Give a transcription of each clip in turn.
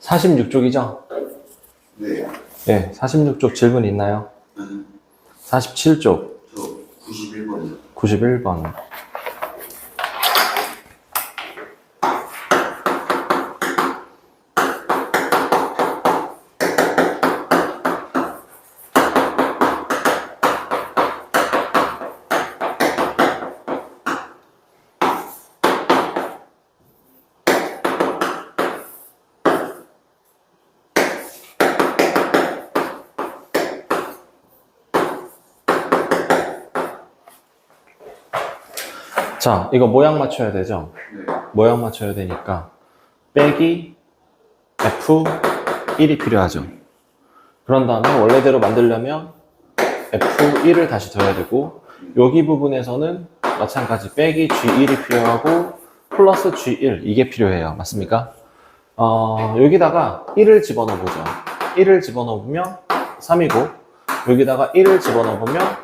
46쪽이죠? 네. 네, 46쪽 질문 있나요? 47쪽. 저 91번이요. 91번. 자, 이거 모양 맞춰야 되죠? 네. 모양 맞춰야 되니까 빼기 F1이 필요하죠. 그런 다음에 원래대로 만들려면 F1을 다시 더해야 되고 여기 부분에서는 마찬가지 빼기 G1이 필요하고 플러스 G1 이게 필요해요. 맞습니까? 여기다가 1을 집어넣어 보죠. 1을 집어넣어 보면 3이고 여기다가 1을 집어넣어 보면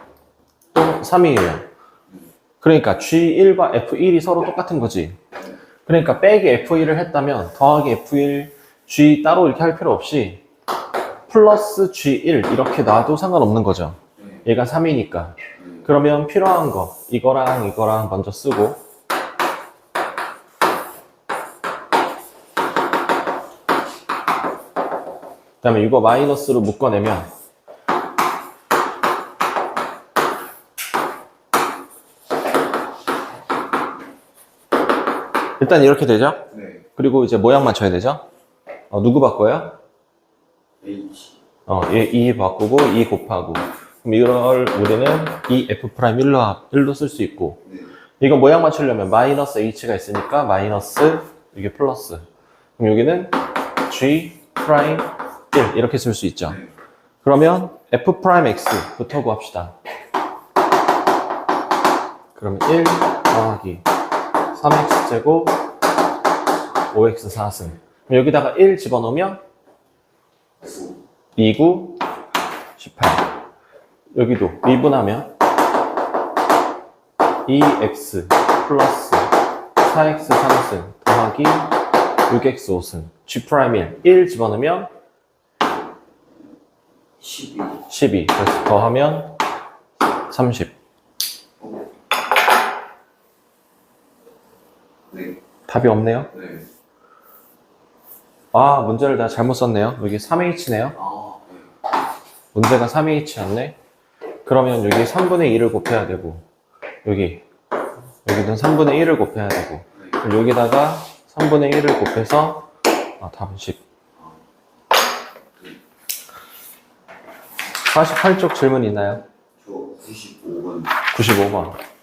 또 3이에요. 그러니까 G1과 F1이 서로 똑같은 거지. 그러니까 빼기 F1을 했다면 더하기 F1, G 따로 이렇게 할 필요 없이 플러스 G1 이렇게 놔도 상관없는 거죠. 얘가 3이니까. 그러면 필요한 거 이거랑 이거랑 먼저 쓰고 그 다음에 이거 마이너스로 묶어내면 일단 이렇게 되죠? 네. 그리고 이제 모양 맞춰야 되죠? 누구 바꿔요? H. 얘 2 바꾸고 2 곱하고 그럼 이걸 우리는 이 F'1로 쓸 수 있고 네. 이거 모양 맞추려면 마이너스 H가 있으니까 마이너스 이게 플러스 그럼 여기는 G'1 이렇게 쓸 수 있죠. 네. 그러면 F'X부터 구합시다. 그러면 1 더하기 3x제곱 5x 4승 그럼 여기다가 1 집어넣으면 2, 9, 18 여기도 미분하면 2x 플러스 4x 3승 더하기 6x 5승 G'1 1 집어넣으면 12 그래서 더하면 30 네. 답이 없네요. 네. 문제를 내가 잘못 썼네요. 여기 3h네요. 아, 네. 문제가 3h였네. 그러면 여기 3분의 2를 곱해야 되고 여기는 3분의 1을 곱해야 되고 그럼 여기다가 3분의 1을 곱해서 답은 10. 48쪽 질문 있나요? 저 95번. 95번.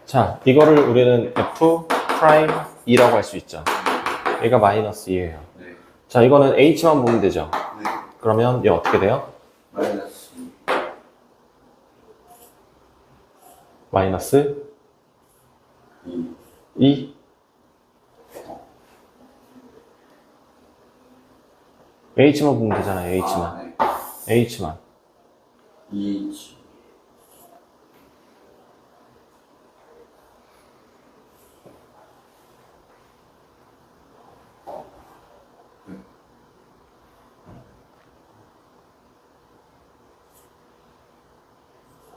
자, 이거를 우리는 F'2라고 할 수 있죠. 얘가 마이너스 2예요. 네. 자, 이거는 H만 보면 되죠. 네. 그러면 얘 어떻게 돼요? 마이너스 마이너스 2. 2. H만 보면 되잖아요. H만. 아, 네. H만. 2H.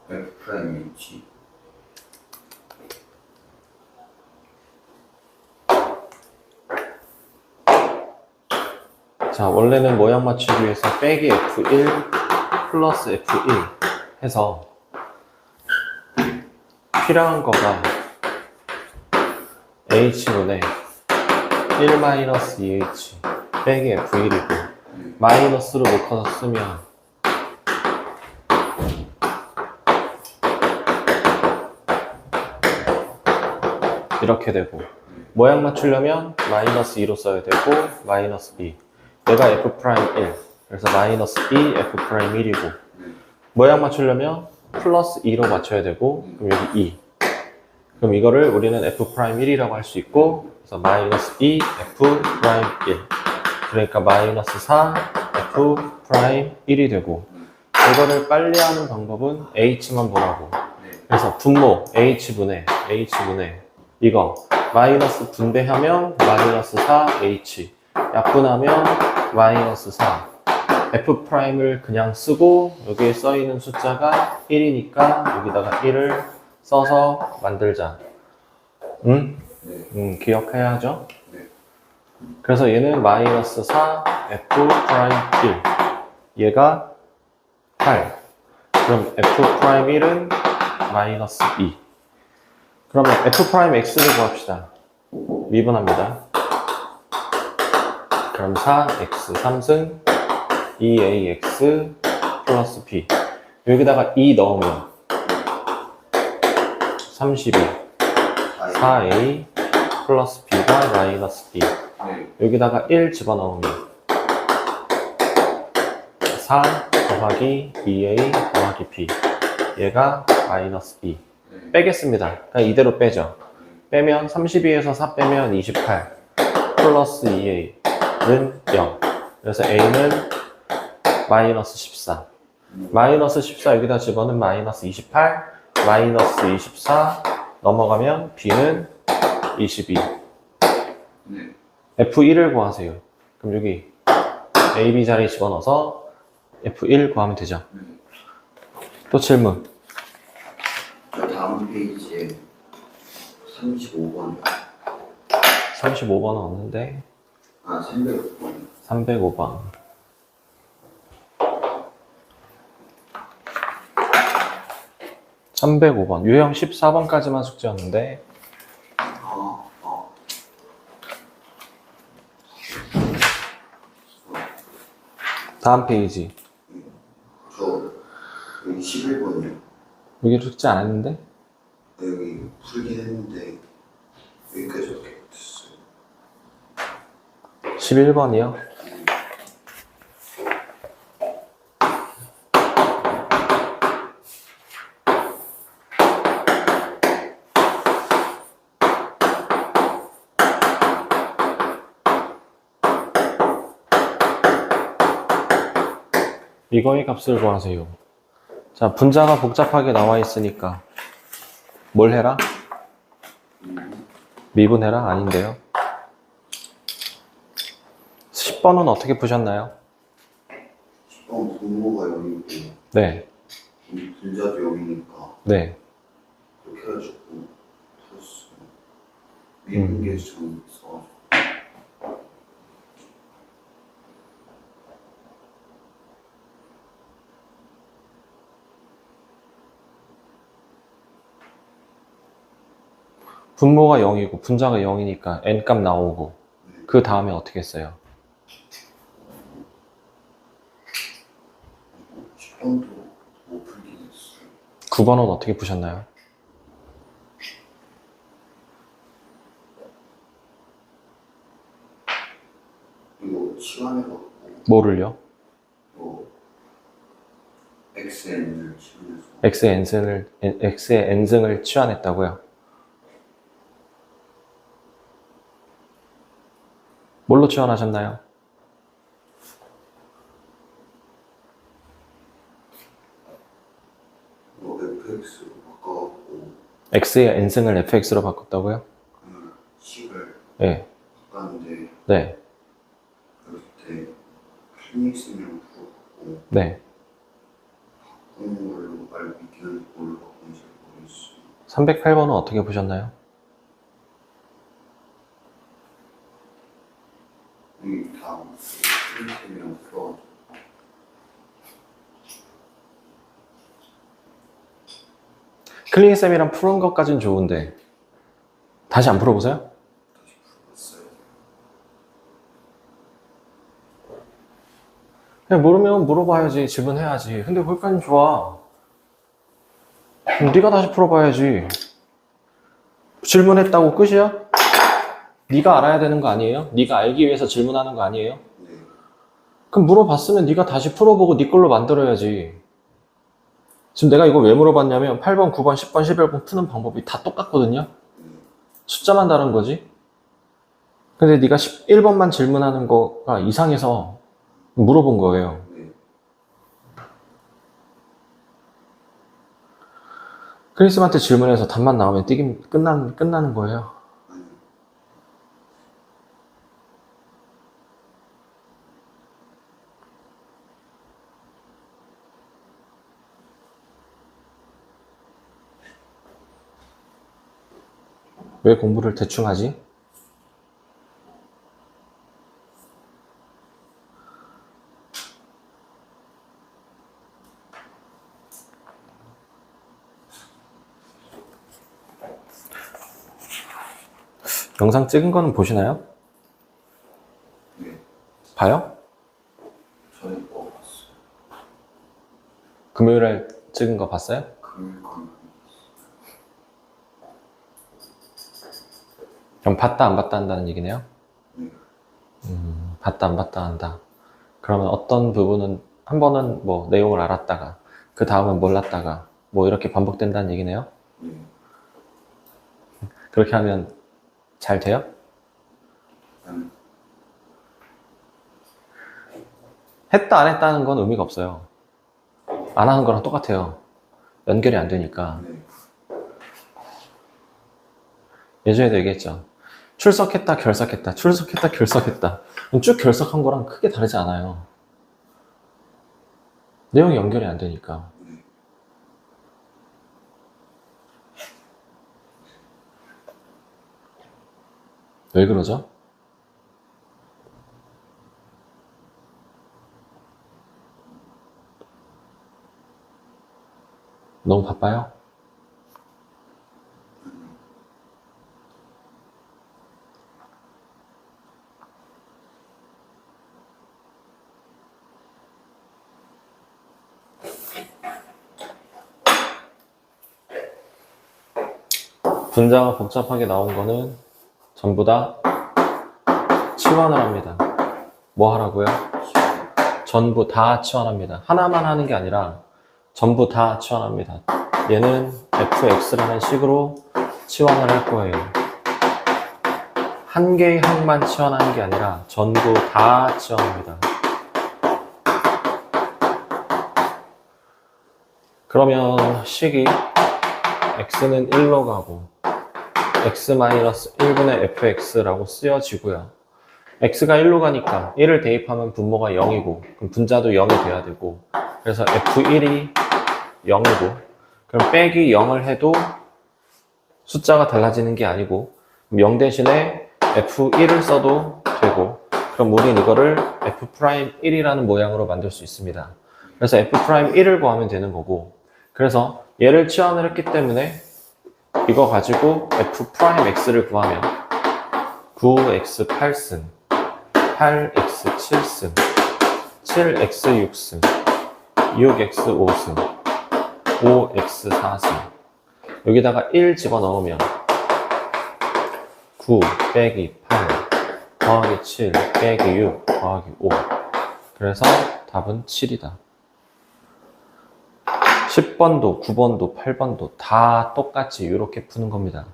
F'H. 자, 원래는 모양 맞추기 위해서 빼기 F1 플러스 F1 해서 필요한 거가 H분의 1-2H 빼기 F1이고 마이너스로 묶어서 쓰면 이렇게 되고 모양 맞추려면 마이너스 2로 써야 되고 마이너스 2. 얘가 F'1. 그래서 마이너스 2 F'1이고 모양 맞추려면 플러스 2로 맞춰야 되고 그럼 여기 2. 그럼 이거를 우리는 F'1이라고 할 수 있고 그래서 마이너스 2 F'1. 그러니까 마이너스 4 F'1이 되고 이거를 빨리 하는 방법은 H만 보라고. 그래서 분모 H분의 이거 마이너스 분배하면 마이너스 4H 약분하면 마이너스 4 F'을 그냥 쓰고 여기에 써있는 숫자가 1이니까 여기다가 1을 써서 만들자. 응? 기억해야죠. 그래서 얘는 마이너스 4 F'1 얘가 8 그럼 F'1은 마이너스 2 그러면 F'X를 구합시다. 미분합니다. 그럼 4X 3승 2AX 플러스 B 여기다가 2 넣으면 32 4A 플러스 B가 마이너스 B 여기다가 1 집어넣으면 4 더하기 2A 더하기 B 얘가 마이너스 2 빼겠습니다. 그냥 이대로 빼죠. 빼면 32에서 4 빼면 28 플러스 2A는 0 그래서 A는 마이너스 14 마이너스 14 여기다 집어넣으면 마이너스 28 마이너스 24 넘어가면 B는 22 F1을 구하세요. 그럼 여기 A, B 자리에 집어넣어서 F1 구하면 되죠. 또 질문. 저 다음 페이지에 35번 35번은 없는데 300번 305번. 유형 14번까지만 숙제였는데 다음 페이지. 저 여기 11번이요. 여기 숙제 안 했는데? 여기 풀긴 했는데 여기까지 어떻게 됐어요? 11번이요? 이거의 값을 구하세요. 자, 분자가 복잡하게 나와 있으니까 뭘 해라? 미분해라? 아닌데요. 10번은 어떻게 푸셨나요? 10번 분모가 0이고 네, 분자도 0이니까 네. 그렇게 해가지고 풀었어요. 미분 게 좀 있어. 분모가 0이고 분자가 0이니까 n값 나오고 그 다음에 어떻게 했어요? 10번도 못 풀긴 했어요. 9번은 어떻게 푸셨나요? 이거 치환해갖고 뭐를요? XN을 치환해서 x의 n승을 치환했다고요? 뭘로 치환하셨나요? FX로 바꿔갖고 x의 n승을 fx로 바꿨다고요? 그 식을 네. 바꿨는데 네. 그때 플닉스랑 풀었고 네. 바꾸는 걸로 알고 있기는 뭘로 바꾸는지 모르겠어요. 308번은 어떻게 보셨나요? 여기 다 플닉스랑 풀어가지고 클린쌤이랑 푸는 것까진 좋은데 다시 안 풀어보세요? 다시 풀어봤어요. 그냥 모르면 물어봐야지, 질문해야지. 근데 거기까진 좋아. 그럼 네가 다시 풀어봐야지. 질문했다고 끝이야? 네가 알아야 되는 거 아니에요? 네가 알기 위해서 질문하는 거 아니에요? 네. 그럼 물어봤으면 네가 다시 풀어보고 네 걸로 만들어야지. 지금 내가 이거 왜 물어봤냐면 8번, 9번, 10번, 11번 푸는 방법이 다 똑같거든요. 네. 숫자만 다른 거지. 근데 네가 11번만 질문하는 거가 이상해서 물어본 거예요. 네. 크리스한테 질문해서 답만 나오면 끝나는 거예요. 아니요. 왜 공부를 대충 하지? 영상 찍은 거는 보시나요? 네. 봐요? 저희 거 봤어요. 금요일에 찍은 거 봤어요? 금요일 건 그럼 봤다 안 봤다 한다는 얘기네요? 네. 봤다 안 봤다 한다. 그러면 어떤 부분은 한 번은 뭐 내용을 알았다가 그 다음은 몰랐다가 뭐 이렇게 반복된다는 얘기네요? 네. 그렇게 하면 잘 돼요? 아니. 했다 안 했다는 건 의미가 없어요. 안 하는 거랑 똑같아요. 연결이 안 되니까. 네. 예전에도 얘기했죠. 출석했다 결석했다 출석했다 결석했다 쭉 결석한 거랑 크게 다르지 않아요. 내용이 연결이 안 되니까. 네. 왜 그러죠? 너무 바빠요? 분자가 복잡하게 나온 거는 전부 다 치환을 합니다. 뭐 하라고요? 전부 다 치환합니다. 하나만 하는 게 아니라 전부 다 치환합니다. 얘는 fx라는 식으로 치환을 할 거예요. 한 개의 항만 치환하는 게 아니라 전부 다 치환합니다. 그러면 식이 x는 1로 가고 x-1분의 fx라고 쓰여지고요. x가 1로 가니까 1을 대입하면 분모가 0이고 그럼 분자도 0이 돼야 되고 그래서 f1이 0이고 그럼 빼기 0을 해도 숫자가 달라지는 게 아니고 0 대신에 f1을 써도 되고 그럼 우린 이거를 f'1이라는 모양으로 만들 수 있습니다. 그래서 f'1을 구하면 되는 거고 그래서 얘를 치환을 했기 때문에 이거 가지고 f'x를 구하면 9x 8승, 8x 7승, 7x 6승, 6x 5승, 5x 4승 여기다가 1 집어넣으면 9 빼기 8 더하기 7 빼기 6 더하기 5 그래서 답은 7이다. 10번도 9번도 8번도 다 똑같이 이렇게 푸는 겁니다.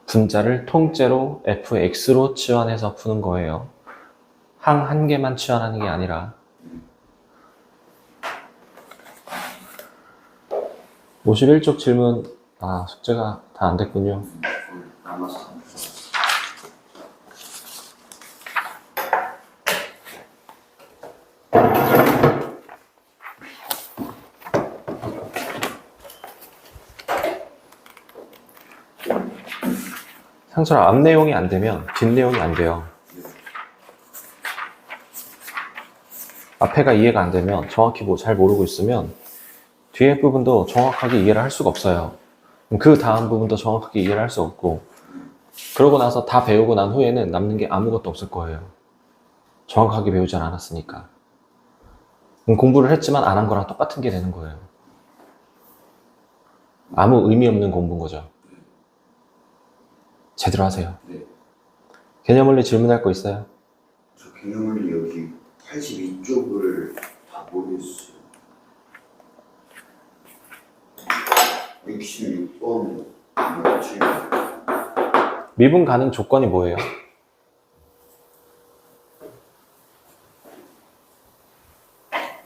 분자를 통째로 fx로 치환해서 푸는 거예요. 항 한 개만 치환하는 게 아니라 51쪽 질문 숙제가 다 안 됐군요. 남았어요. 상처럼 앞 내용이 안 되면 뒷 내용이 안 돼요. 앞에가 이해가 안 되면 정확히 뭐 잘 모르고 있으면 뒤에 부분도 정확하게 이해를 할 수가 없어요. 그 다음 부분도 정확하게 이해를 할 수 없고 그러고 나서 다 배우고 난 후에는 남는 게 아무것도 없을 거예요. 정확하게 배우지 않았으니까. 공부를 했지만 안 한 거랑 똑같은 게 되는 거예요. 아무 의미 없는 공부인 거죠. 제대로 하세요. 네. 개념원리 질문할 거 있어요? 저 개념원리 여기 82쪽을 다 모르겠어요. 66번 미분 가능 조건이 뭐예요?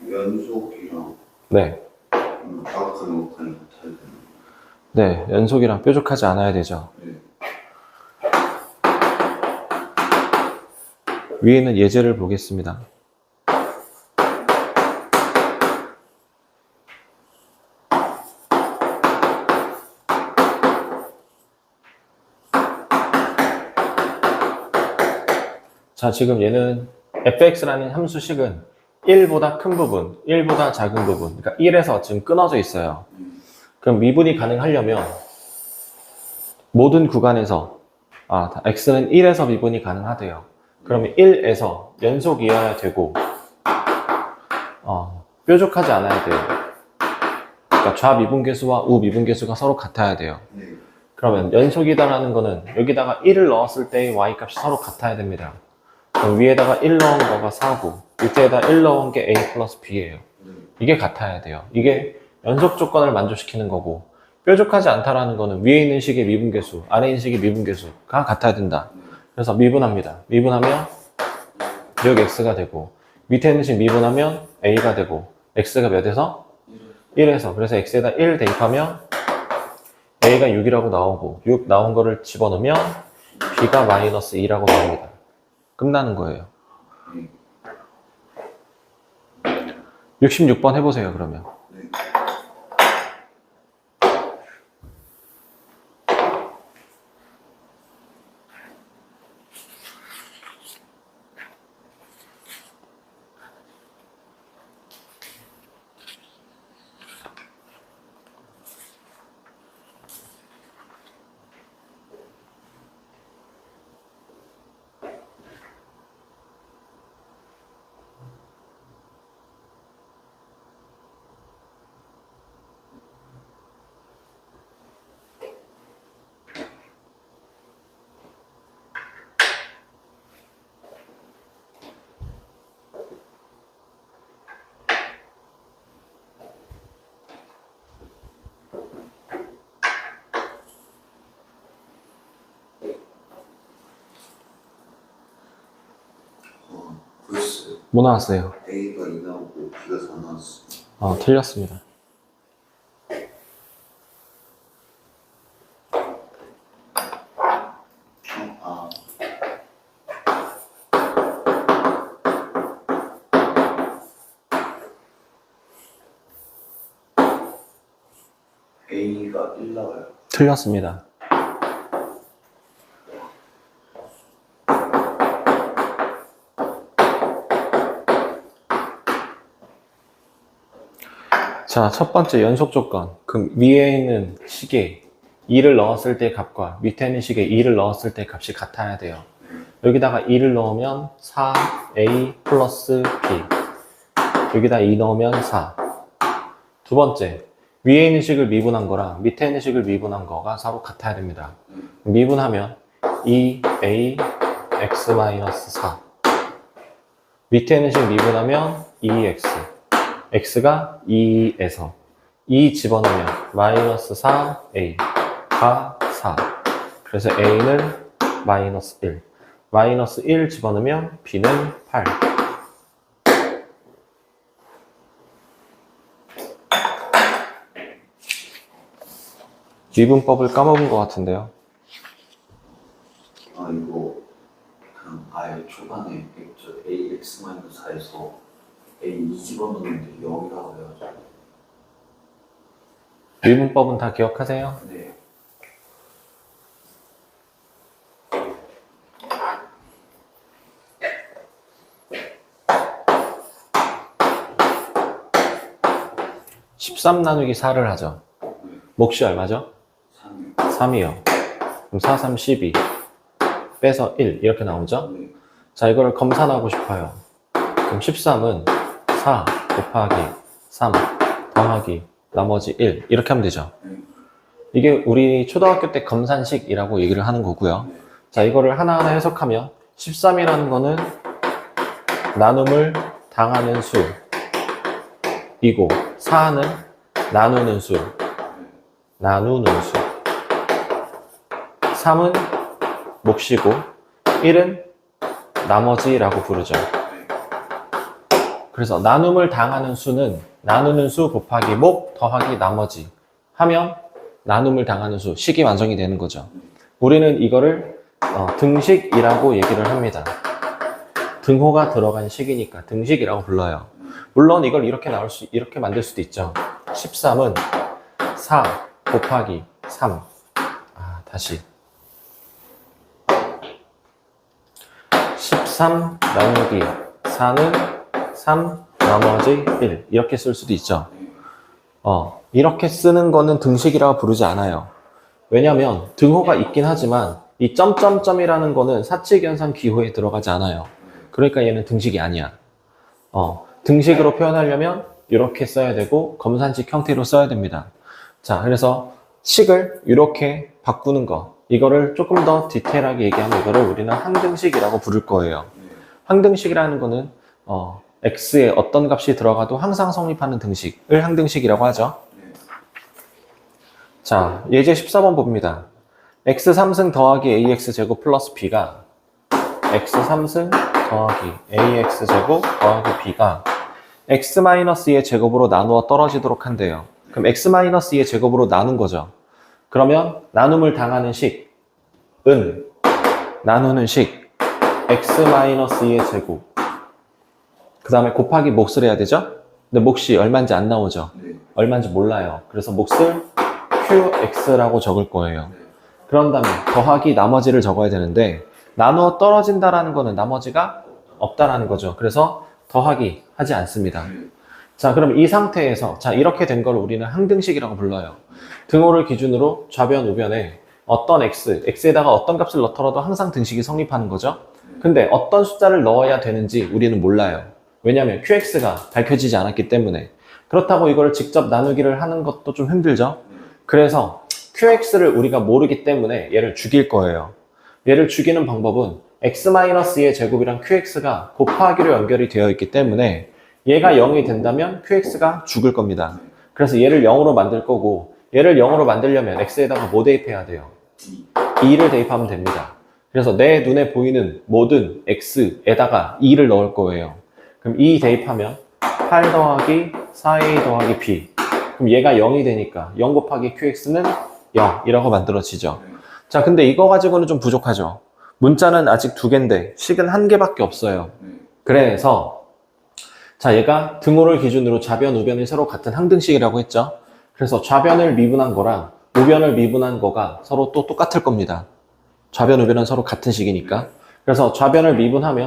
연속이랑 네. 다각한 것까지 같아야 되는 네, 연속이랑 뾰족하지 않아야 되죠. 네. 위에는 예제를 보겠습니다. 자, 지금 얘는 fx라는 함수식은 1보다 큰 부분, 1보다 작은 부분, 그러니까 1에서 지금 끊어져 있어요. 그럼 미분이 가능하려면 모든 구간에서 x는 1에서 미분이 가능하대요. 그러면 1에서 연속이어야 되고 뾰족하지 않아야 돼요. 그러니까 좌미분계수와 우미분계수가 서로 같아야 돼요. 네. 그러면 연속이다라는 거는 여기다가 1을 넣었을 때의 y값이 서로 같아야 됩니다. 그럼 위에다가 1 넣은 거가 4고 밑에다 1 넣은 게 a 플러스 b예요. 이게 같아야 돼요. 이게 연속 조건을 만족시키는 거고, 뾰족하지 않다라는 거는 위에 있는 식의 미분계수, 아래 있는 식의 미분계수가 같아야 된다. 그래서 미분합니다. 미분하면 여기 x가 되고, 밑에 있는 식 미분하면 a가 되고, x가 몇에서? 1에서. 그래서 x에다 1 대입하면 a가 6이라고 나오고, 6 나온 거를 집어넣으면 b가 마이너스 2라고 나옵니다. 끝나는 거예요. 66번 해보세요, 그러면. 네. 글쎄, 뭐 나왔어요? A가 2 나오고 B가 4 나왔어. 틀렸습니다. A가 1 나와요. 틀렸습니다. 자, 첫 번째 연속 조건. 그럼 위에 있는 식에 2를 넣었을 때 값과 밑에 있는 식에 2를 넣었을 때 값이 같아야 돼요. 여기다가 2를 넣으면 4a 플러스 b. 여기다 2 넣으면 4. 두 번째, 위에 있는 식을 미분한 거랑 밑에 있는 식을 미분한 거가 서로 같아야 됩니다. 미분하면 2a x-4. 밑에 있는 식 미분하면 2x. x가 2에서 2 집어넣으면 마이너스 4a가 4. 그래서 a는 마이너스 1. 마이너스 1 집어넣으면 b는 8. 미분법을 까먹은 것 같은데요. 이거 그냥 아예 초반에 ax-4에서 a 2 집어넣는데 0이라고 해가지고. 미분법은 다 기억하세요? 네. (13) 나누기 4를 하죠. 몫이 얼마죠? 3. 3이요. 그럼 4, 3, 12 빼서 1 이렇게 나오죠? 네. 자, 이거를 검산하고 싶어요. 그럼 13은 4 곱하기 3 더하기 나머지 1 이렇게 하면 되죠. 이게 우리 초등학교 때 검산식이라고 얘기를 하는 거고요. 자, 이거를 하나하나 해석하면 13이라는 거는 나눔을 당하는 수이고 4는 나누는 수. 3은 몫이고 1은 나머지라고 부르죠. 그래서 나눔을 당하는 수는 나누는 수 곱하기 목 더하기 나머지 하면 나눔을 당하는 수, 식이 완성이 되는 거죠. 우리는 이거를 등식이라고 얘기를 합니다. 등호가 들어간 식이니까 등식이라고 불러요. 물론 이걸 이렇게 만들 수도 있죠. 13은 4 곱하기 3. 다시. 13 나누기 4는 3 나머지 1. 이렇게 쓸 수도 있죠. 이렇게 쓰는 거는 등식이라고 부르지 않아요. 왜냐면 등호가 있긴 하지만 이 점점점이라는 거는 사칙연산 기호에 들어가지 않아요. 그러니까 얘는 등식이 아니야. 등식으로 표현하려면 이렇게 써야 되고 검산식 형태로 써야 됩니다. 자, 그래서 식을 이렇게 바꾸는 거, 이거를 조금 더 디테일하게 얘기하면 이거를 우리는 항등식이라고 부를 거예요. 항등식이라는 거는 x에 어떤 값이 들어가도 항상 성립하는 등식을 항등식이라고 하죠. 자, 예제 14번 봅니다. x 3승 더하기 ax 제곱 플러스 b가 x 3승 더하기 ax 제곱 더하기 b가 x-2의 제곱으로 나누어 떨어지도록 한대요. 그럼 x-2의 제곱으로 나눈 거죠. 그러면 나눔을 당하는 식은 나누는 식 x-2의 제곱 그 다음에 곱하기 몫을 해야 되죠. 근데 몫이 얼마인지 안 나오죠. 얼마인지 몰라요. 그래서 몫을 qx라고 적을 거예요. 그런 다음에 더하기 나머지를 적어야 되는데 나누어 떨어진다라는 거는 나머지가 없다라는 거죠. 그래서 더하기 하지 않습니다. 자, 그럼 이 상태에서 자 이렇게 된 걸 우리는 항등식이라고 불러요. 등호를 기준으로 좌변, 우변에 어떤 x에다가 어떤 값을 넣더라도 항상 등식이 성립하는 거죠. 근데 어떤 숫자를 넣어야 되는지 우리는 몰라요. 왜냐하면 qx가 밝혀지지 않았기 때문에. 그렇다고 이걸 직접 나누기를 하는 것도 좀 힘들죠. 그래서 qx를 우리가 모르기 때문에 얘를 죽일 거예요. 얘를 죽이는 방법은 x-의 제곱이랑 qx가 곱하기로 연결이 되어 있기 때문에 얘가 0이 된다면 qx가 죽을 겁니다. 그래서 얘를 0으로 만들 거고 얘를 0으로 만들려면 x에다가 뭐 대입해야 돼요? 2를 대입하면 됩니다. 그래서 내 눈에 보이는 모든 x에다가 2를 넣을 거예요. 그럼 2 대입하면 8 더하기 4a 더하기 b. 그럼 얘가 0이 되니까 0 곱하기 qx는 0이라고 만들어지죠. 자, 근데 이거 가지고는 좀 부족하죠. 문자는 아직 2개인데 식은 1개밖에 없어요. 그래서 자, 얘가 등호를 기준으로 좌변, 우변이 서로 같은 항등식이라고 했죠. 그래서 좌변을 미분한 거랑 우변을 미분한 거가 서로 또 똑같을 겁니다. 좌변, 우변은 서로 같은 식이니까. 그래서 좌변을 미분하면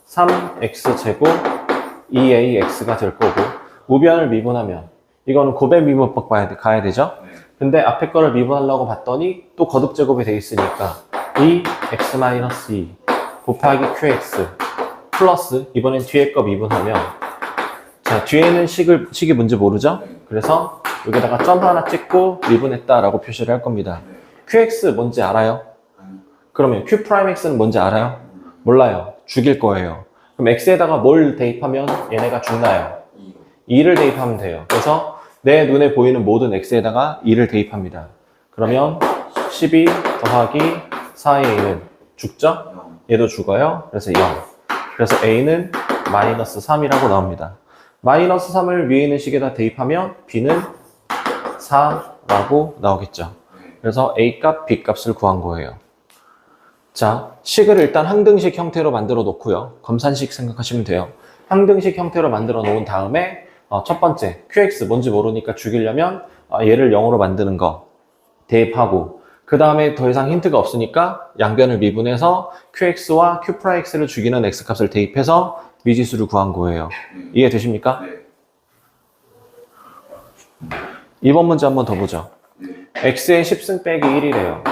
3x제곱 2ax가 될 거고 우변을 미분하면 이거는 고배 미분법 가야 되죠. 근데 앞에 거를 미분하려고 봤더니 또 거듭제곱이 돼 있으니까 2x-2 곱하기 qx 플러스 이번엔 뒤에 거 미분하면 자, 뒤에는 식이 뭔지 모르죠? 그래서 여기다가 점 하나 찍고 미분했다라고 표시를 할 겁니다. qx 뭔지 알아요? 그러면 q'x는 뭔지 알아요? 몰라요. 죽일 거예요. 그럼 x에다가 뭘 대입하면 얘네가 죽나요? 2를 대입하면 돼요. 그래서 내 눈에 보이는 모든 x에다가 2를 대입합니다. 그러면 12 더하기 4a는 죽죠? 얘도 죽어요. 그래서 0. 그래서 a는 마이너스 3이라고 나옵니다. 마이너스 3을 위에 있는 식에다 대입하면 b는 4라고 나오겠죠. 그래서 a 값, b 값을 구한 거예요. 자, 식을 일단 항등식 형태로 만들어 놓고요. 검산식 생각하시면 돼요. 항등식 형태로 만들어 놓은 다음에 첫 번째 qx 뭔지 모르니까 죽이려면 얘를 0으로 만드는 거 대입하고 그 다음에 더 이상 힌트가 없으니까 양변을 미분해서 qx와 q'x를 죽이는 x값을 대입해서 미지수를 구한 거예요. 이해되십니까? 이번 문제 한번 더 보죠. x의 10승 빼기 1이래요.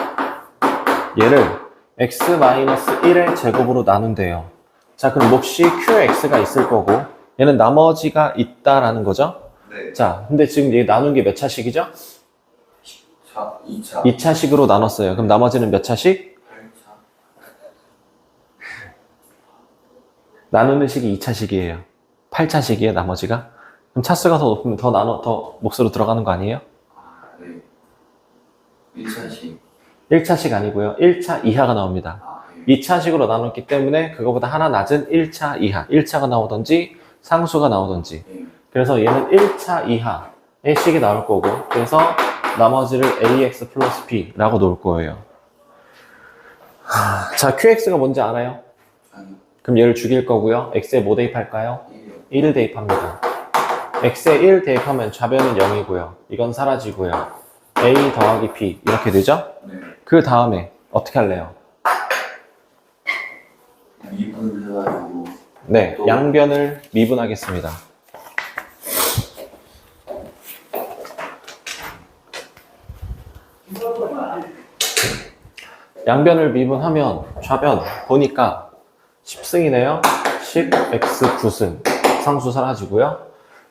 얘를 x-1의 제곱으로 나눈대요. 자, 그럼 몫이 qx가 있을 거고 얘는 나머지가 있다라는 거죠. 자, 근데 지금 얘 나눈 게 몇 차식이죠? 2차. 2차식으로 나눴어요. 그럼 나머지는 몇 차식? 8차. 나누는 식이 2차식이에요. 8차식이에요, 나머지가. 그럼 차수가 더 높으면 더 몫으로 들어가는 거 아니에요? 아, 네. 1차씩. 1차식 아니고요. 1차 이하가 나옵니다. 아, 네. 2차식으로 나눴기 때문에 그거보다 하나 낮은 1차 이하. 1차가 나오든지 상수가 나오든지. 네. 그래서 얘는 1차 이하의 식이 나올 거고, 그래서 나머지를 ax 플러스 b라고 놓을 거예요. 자, qx가 뭔지 알아요? 아니, 그럼 얘를 죽일 거고요. x에 뭐 대입할까요? 1이요. 1을 대입합니다. x에 1 대입하면 좌변은 0이고요. 이건 사라지고요. a 더하기 b 이렇게 되죠? 네. 그 다음에 어떻게 할래요? 미분해가지고. 네, 또- 양변을 미분하겠습니다. 양변을 미분하면 좌변 보니까 10승이네요. 10x 9승. 상수 사라지고요.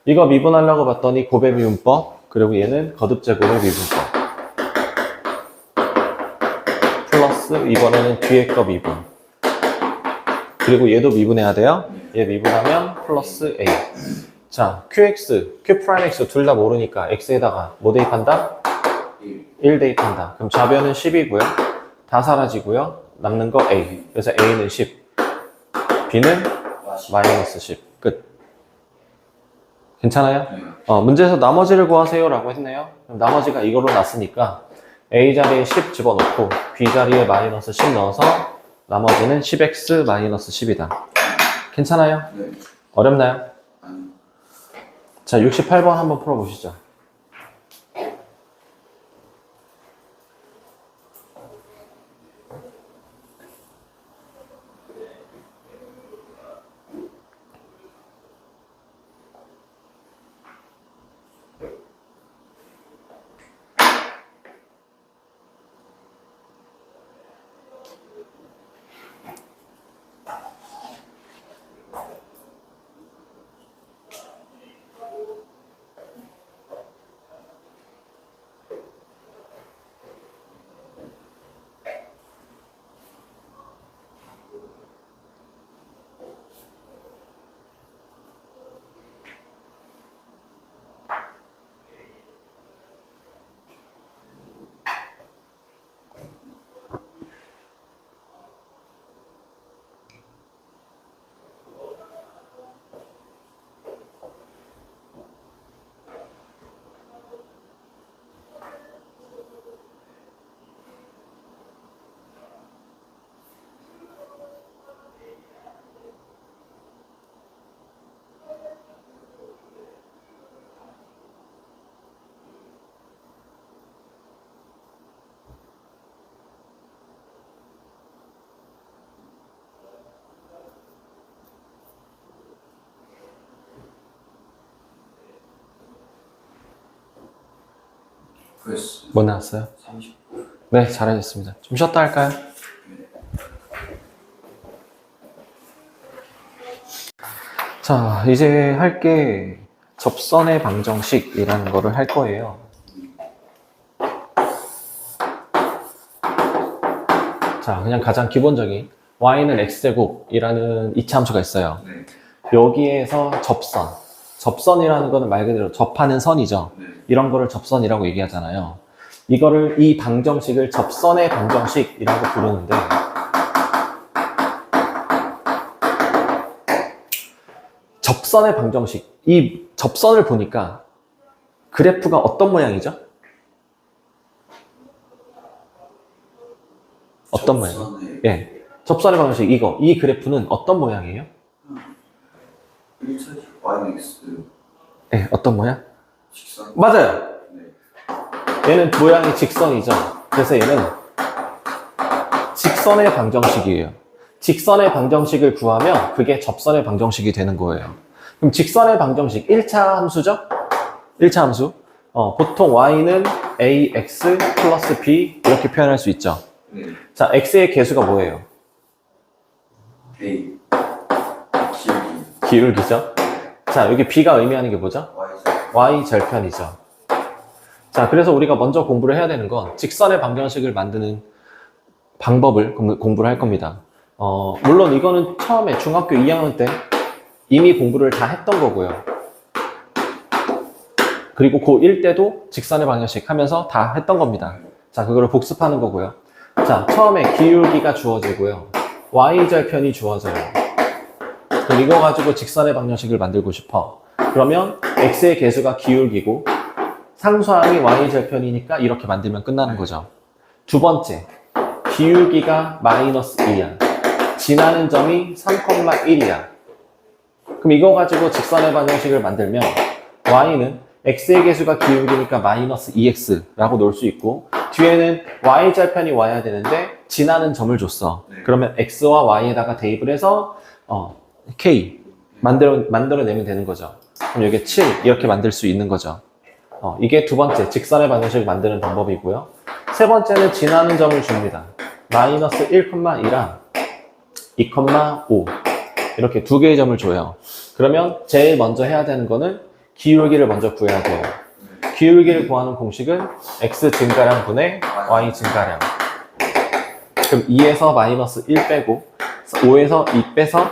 이거 미분하려고 봤더니 곱의 미분법, 그리고 얘는 거듭제곱의 미분법. 플러스 이번에는 뒤에 거 미분. 그리고 얘도 미분해야 돼요. 얘 미분하면 플러스 a. 자, qx, q'x 둘 다 모르니까 x에다가 뭐 대입한다? 1. 1 대입한다. 그럼 좌변은 10이고요. 다 사라지고요. 남는 거 a. 그래서 a는 10. b는 마이너스 10. 끝. 괜찮아요? 네. 문제에서 나머지를 구하세요 라고 했네요. 그럼 나머지가 이걸로 났으니까 a 자리에 10 집어넣고 b 자리에 마이너스 10 넣어서 나머지는 10x 마이너스 10이다. 괜찮아요? 네. 어렵나요? 아니, 자, 68번 한번 풀어보시죠. 플러스 뭐 나왔어요? 30. 네, 잘하셨습니다. 좀 쉬었다 할까요? 자, 이제 할 게 접선의 방정식이라는 거를 할 거예요. 자, 그냥 가장 기본적인 y는 x제곱이라는 이차함수가 있어요. 네. 여기에서 접선이라는 거는 말 그대로 접하는 선이죠. 네. 이런 거를 접선이라고 얘기하잖아요. 이거를, 이 방정식을 접선의 방정식이라고 부르는데, 접선의 방정식, 이 접선을 보니까 그래프가 어떤 모양이죠? 어떤 모양? 접선의 예, 접선의 방정식, 이 그래프는 어떤 모양이에요? 1차식 yx 예, 어떤 모양? 직선. 맞아요. 네. 얘는 모양이 직선이죠. 그래서 얘는 직선의 방정식이에요. 직선의 방정식을 구하면 그게 접선의 방정식이 되는 거예요. 그럼 직선의 방정식 1차 함수죠? 1차 함수. 보통 y는 ax 플러스 b 이렇게 표현할 수 있죠. 네. 자, x의 개수가 뭐예요? A. 기울기. 기울기죠. 자, 여기 b가 의미하는 게 뭐죠? yx. y 절편이죠. 자, 그래서 우리가 먼저 공부를 해야 되는 건 직선의 방정식을 만드는 방법을 공부를 할 겁니다. 물론 이거는 처음에 중학교 2학년 때 이미 공부를 다 했던 거고요. 그리고 고1 때도 직선의 방정식 하면서 다 했던 겁니다. 자, 그거를 복습하는 거고요. 자, 처음에 기울기가 주어지고요. y절편이 주어져요. 그럼 이거 가지고 직선의 방정식을 만들고 싶어. 그러면 x의 개수가 기울기고 상수항이 y절편이니까 이렇게 만들면 끝나는 거죠. 두 번째, 기울기가 마이너스 2야. 지나는 점이 3,1이야. 그럼 이거 가지고 직선의 방정식을 만들면 y는 x의 개수가 기울기니까 마이너스 2x라고 놓을 수 있고 뒤에는 y절편이 와야 되는데 지나는 점을 줬어. 그러면 x와 y에다가 대입을 해서 k 만들어내면 되는 거죠. 그럼 여기 7 이렇게 만들 수 있는 거죠. 이게 두 번째 직선의 방정식을 만드는 방법이고요. 세 번째는 지나는 점을 줍니다. 마이너스 1,2랑 2,5 이렇게 두 개의 점을 줘요. 그러면 제일 먼저 해야 되는 거는 기울기를 먼저 구해야 돼요. 기울기를 구하는 공식은 x 증가량 분의 y 증가량. 그럼 2에서 마이너스 1 빼고 5에서 2 빼서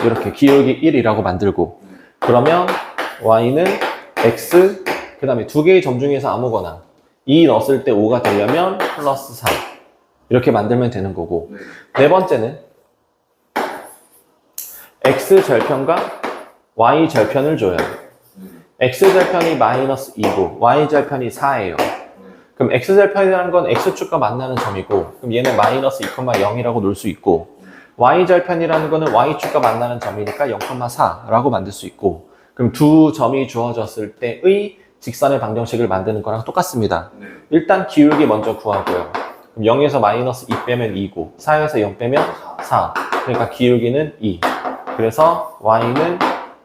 이렇게 기울기 1이라고 만들고 그러면 y는 x 그 다음에 두 개의 점 중에서 아무거나 2 넣었을 때 5가 되려면 플러스 3 이렇게 만들면 되는 거고 네 번째는 x절편과 y절편을 줘요. x절편이 마이너스 2고 y절편이 4예요. 그럼 x절편이라는 건 x축과 만나는 점이고 그럼 얘는 마이너스 2,0이라고 놓을 수 있고 y절편이라는 거는 y축과 만나는 점이니까 0,4라고 만들 수 있고 그럼 두 점이 주어졌을 때의 직선의 방정식을 만드는 거랑 똑같습니다. 일단 기울기 먼저 구하고요. 그럼 0에서 마이너스 2 빼면 2고 4에서 0 빼면 4 그러니까 기울기는 2 그래서 y는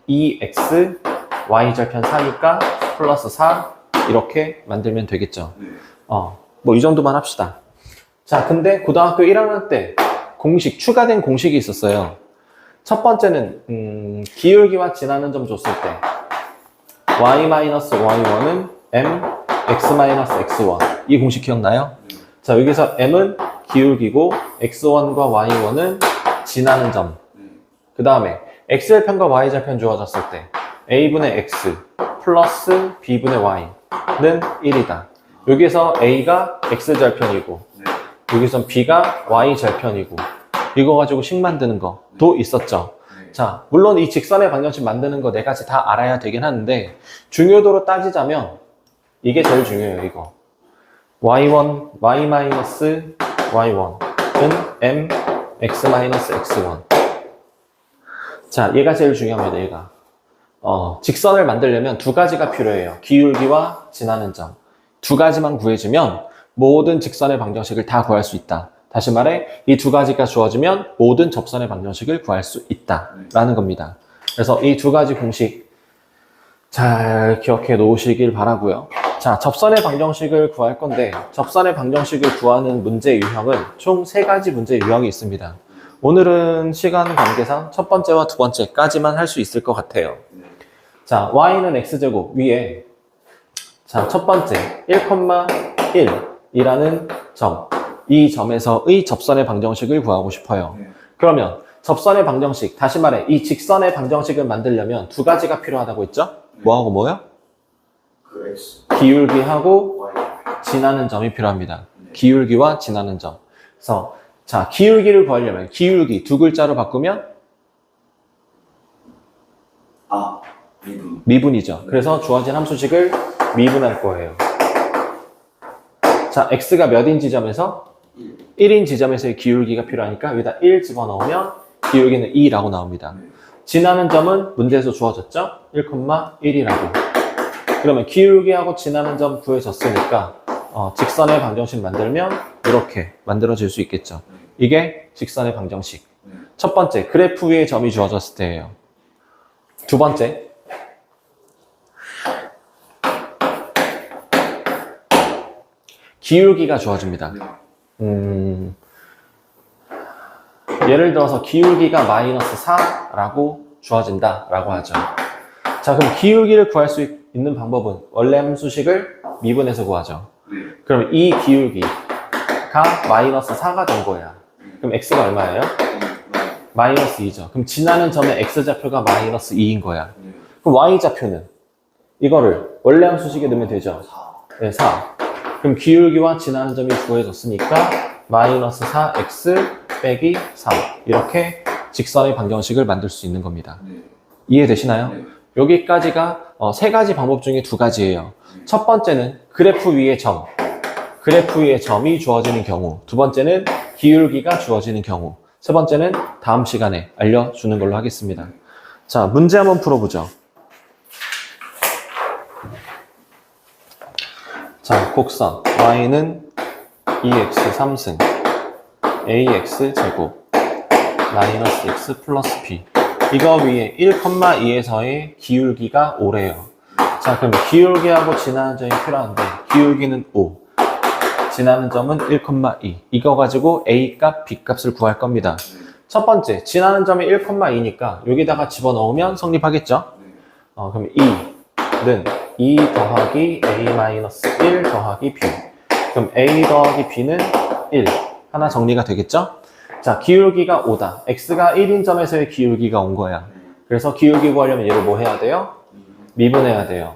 2x y절편 4니까 플러스 4 이렇게 만들면 되겠죠. 뭐 이 정도만 합시다. 자, 근데 고등학교 1학년 때 추가된 공식이 있었어요. 첫 번째는 기울기와 지나는 점 줬을 때 y-y1은 m x-x1 이 공식 기억나요? 자, 여기서 m은 기울기고 x1과 y1은 지나는 점. 그 다음에 x절편과 y절편 주어졌을 때 a분의 x 플러스 b분의 y는 1이다. 여기서 a가 x절편이고 여기선 b가 y절편이고 이거 가지고 식 만드는 거도 있었죠. 자, 물론 이 직선의 방정식 만드는 거 네 가지 다 알아야 되긴 하는데 중요도로 따지자면 이게 제일 중요해요. 이거 y1, y-y1은 m, x-x1 자, 얘가 제일 중요합니다. 얘가 직선을 만들려면 두 가지가 필요해요. 기울기와 지나는 점. 두 가지만 구해주면 모든 직선의 방정식을 다 구할 수 있다. 다시 말해 이 두 가지가 주어지면 모든 접선의 방정식을 구할 수 있다라는 겁니다. 그래서 이 두 가지 공식 잘 기억해 놓으시길 바라고요. 자, 접선의 방정식을 구할 건데 접선의 방정식을 gu하는 문제 유형은 총 3가지 문제 유형이 있습니다. 오늘은 시간 관계상 첫 번째와 두 번째까지만 할 수 있을 것 같아요. 자, y는 x제곱 위에 자, 첫 번째 1,1이라는 점. 이 점에서의 접선의 방정식을 구하고 싶어요. 그러면 접선의 방정식, 다시 말해 이 직선의 방정식을 만들려면 두 가지가 필요하다고 했죠? 뭐하고 뭐요? 기울기하고 지나는 점이 필요합니다. 기울기와 지나는 점. 그래서 자, 기울기를 구하려면 기울기 두 글자로 바꾸면 미분이죠. 그래서 주어진 함수식을 미분할 거예요. 자, x가 몇인 지점에서? 1인 지점에서의 기울기가 필요하니까 여기다 1 집어넣으면 기울기는 2라고 나옵니다. 지나는 점은 문제에서 주어졌죠? 1,1이라고. 그러면 기울기하고 지나는 점 구해졌으니까 직선의 방정식 만들면 이렇게 만들어질 수 있겠죠. 이게 직선의 방정식. 첫 번째, 그래프 위에 점이 주어졌을 때예요. 두 번째, 기울기가 주어집니다. 예를 들어서 기울기가 마이너스 4라고 주어진다라고 하죠. 자, 그럼 기울기를 구할 수 있는 방법은 원래 함수식을 미분해서 구하죠. 네. 그럼 이 기울기가 마이너스 4가 된 거야. 그럼 x가 얼마예요? 마이너스 2죠. 그럼 지나는 점의 x좌표가 마이너스 2인 거야. 네. 그럼 y좌표는 이거를 원래 함수식에 넣으면 되죠. 4. 네, 4. 그럼 기울기와 지나는 점이 구해졌으니까 마이너스 4x 빼기 4 이렇게 직선의 방정식을 만들 수 있는 겁니다. 네. 이해되시나요? 네. 여기까지가 세 가지 방법 중에 두 가지예요. 첫 번째는 그래프 위에 점이 주어지는 경우, 두 번째는 기울기가 주어지는 경우, 세 번째는 다음 시간에 알려주는 걸로 하겠습니다. 자, 문제 한번 풀어보죠. 자, 곡선 y는 2x 3승 ax 제곱 마이너스 x 플러스 b 이거 위에 1,2에서의 기울기가 5래요. 자, 그럼 기울기하고 지나는 점이 필요한데 기울기는 5, 지나는 점은 1,2. 이거 가지고 a 값, b 값을 구할 겁니다. 첫 번째, 지나는 점이 1,2니까 여기다가 집어넣으면 성립하겠죠? 그럼 2는 2 더하기 a-1 더하기 b. 그럼 a 더하기 b는 1. 하나 정리가 되겠죠? 자, 기울기가 5다. x가 1인 점에서의 기울기가 온 거야. 그래서 기울기 구하려면 얘를 뭐 해야 돼요? 미분해야 돼요.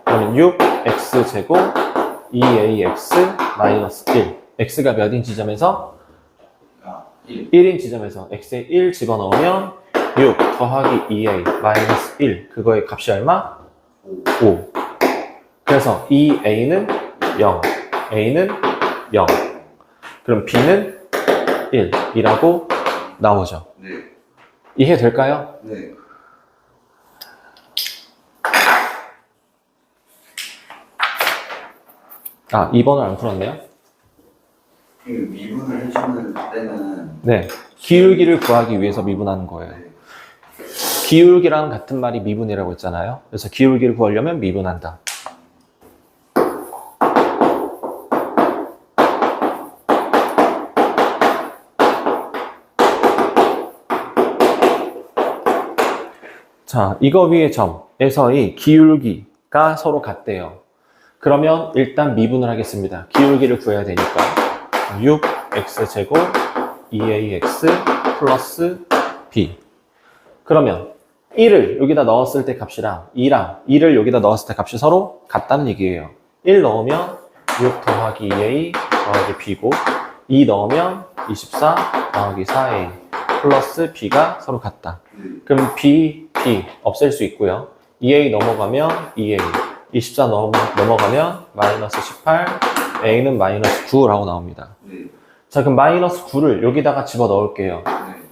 그러면 6x제곱 2ax 마이너스 1. x가 몇인 지점에서? 1인 지점에서 x에 1 집어넣으면 6 더하기 2a 마이너스 1. 그거의 값이 얼마? 5. 그래서 2a는 0, a는 0. 그럼 b는 1이라고 나오죠. 네. 이해될까요? 네. 아, 2번을 안 풀었네요. 그 미분을 해주는 때는 네. 기울기를 구하기 위해서 미분하는 거예요. 기울기랑 같은 말이 미분이라고 했잖아요. 그래서 기울기를 구하려면 미분한다. 자, 이거 위의 점에서의 기울기가 서로 같대요. 그러면 일단 미분을 하겠습니다. 기울기를 구해야 되니까 6x제곱 2ax 플러스 b. 그러면 1을 여기다 넣었을 때 값이랑 2를 여기다 넣었을 때 값이 서로 같다는 얘기예요. 1 넣으면 6 더하기 2a 더하기 b고 2 넣으면 24 더하기 4a 플러스 b가 서로 같다. 그럼 b 없앨 수 있고요. 2a 넘어가면 2a 24 넘어가면 마이너스 18 a는 마이너스 9라고 나옵니다. 네. 자, 그럼 마이너스 9를 여기다가 집어 넣을게요. 네.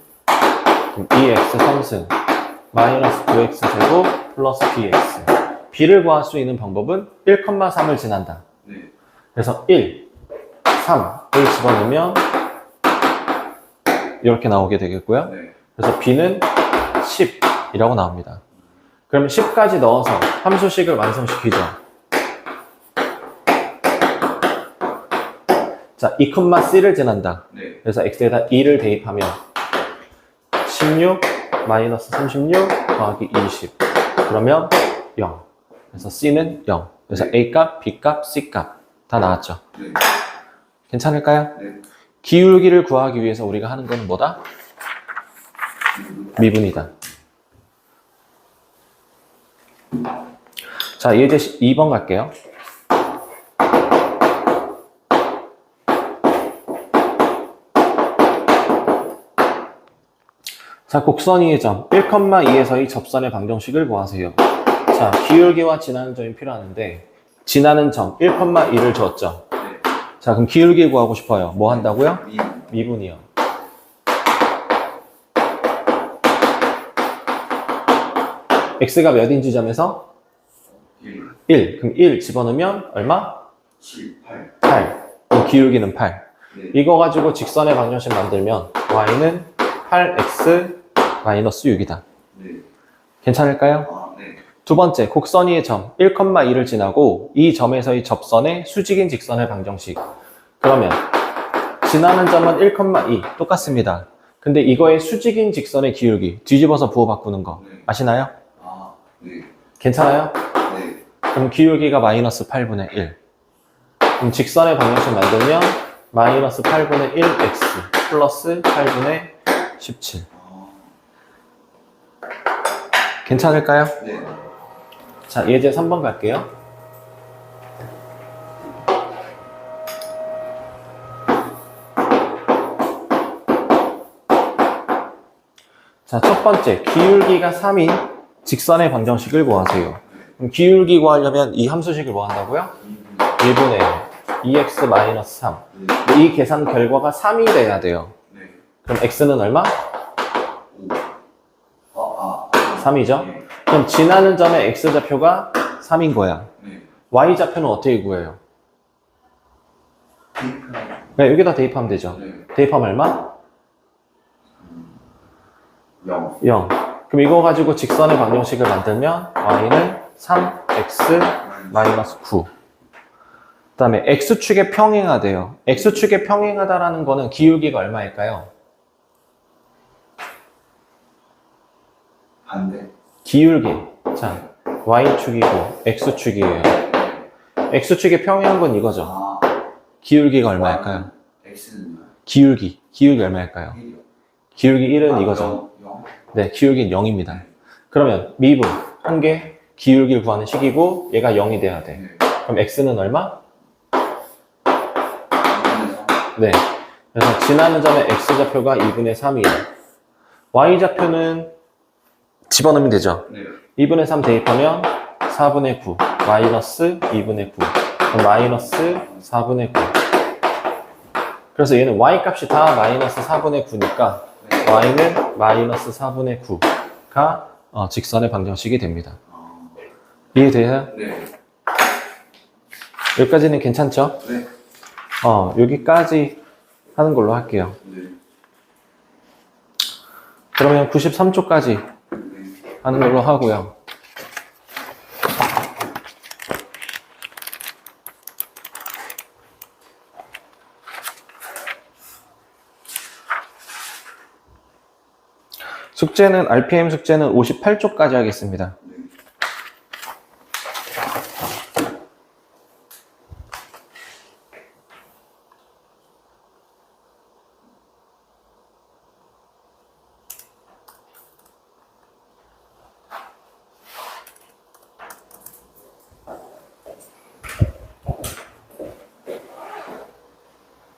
그럼 2x 3승 마이너스 9x 제곱 플러스 bx. b를 구할 수 있는 방법은 1,3을 지난다. 네. 그래서 1, 3을 집어넣으면 이렇게 나오게 되겠고요. 네. 그래서 b는 10이라고 나옵니다. 그럼 10까지 넣어서 함수식을 완성시키죠. 자, 2,c를 지난다. 네. 그래서 x에다 2를 대입하면 16 마이너스 36 더하기 20. 그러면 0. 그래서 c는 0. 그래서 a 값, b 값, c 값 다 나왔죠. 네. 괜찮을까요? 네. 기울기를 구하기 위해서 우리가 하는 건 뭐다? 미분이다. 자, 예제 2번 갈게요. 자, 곡선 위의 점 1,2에서의 접선의 방정식을 구하세요. 자, 기울기와 지나는 점이 필요하는데 지나는 점 1,2를 줬죠. 네. 자, 그럼 기울기 구하고 싶어요. 뭐 한다고요? 미분. 미분이요. x가 몇인 지점에서? 1. 1. 그럼 1 집어넣으면 얼마? 7, 8. 8. 그럼 기울기는 8. 네. 이거 가지고 직선의 방정식 만들면 y는 8x 마이너스 6이다. 네. 괜찮을까요? 아, 네. 두 번째, 곡선 위의 점 1,2를 지나고 이 점에서의 접선의 수직인 직선의 방정식. 그러면 지나는 점은 1,2 똑같습니다. 근데 이거의 수직인 직선의 기울기 뒤집어서 부호 바꾸는 거 네. 아시나요? 아, 네. 괜찮아요? 네. 그럼 기울기가 마이너스 8분의 1. 그럼 직선의 방정식 만들면 마이너스 8분의 1x 플러스 8분의 17. 괜찮을까요? 네. 자, 예제 3번 갈게요. 자, 첫 번째, 기울기가 3인 직선의 방정식을 구하세요. 그럼 기울기 구하려면 이 함수식을 뭐 한다고요? 1분의 2x-3. 네. 이 계산 결과가 3이 돼야 돼요. 네. 그럼 x는 얼마? 3이죠? 네. 그럼 지나는 점의 x좌표가 3인 거야. 네. y좌표는 어떻게 구해요? 테이프. 네, 여기다 대입하면 되죠. 네. 대입하면 얼마? 0. 0. 그럼 이거 가지고 직선의 방정식을 만들면 y는 3x 9. 그 다음에 x축에 평행하대요. x축에 평행하다라는 거는 기울기가 얼마일까요? 반대. 기울기. 자, y축이고 x축이에요. x축에 평행한 건 이거죠. 아. 기울기가 얼마일까요? X는 기울기 얼마일까요? 1이요. 기울기 1은 이거죠. 0. 네, 기울기는 0입니다. 그러면 미분 한 개 기울기를 구하는 식이고 얘가 0이 돼야 돼. 네. 그럼 x는 얼마? 2분의 3. 네. 그래서 지나는 점의 x좌표가 2분의 3이에요. y좌표는 집어넣으면 되죠. 네. 2분의 3 대입하면 4분의 9 마이너스 2분의 9 그럼 마이너스 4분의 9. 그래서 얘는 y 값이 다 마이너스 4분의 9니까 네. y는 마이너스 4분의 9가 직선의 방정식이 됩니다. 이해돼요? 네. 여기까지는 괜찮죠? 네. 여기까지 하는 걸로 할게요. 네. 그러면 93초까지 네. 하는 걸로 하고요. 숙제는 RPM 숙제는 58초까지 하겠습니다.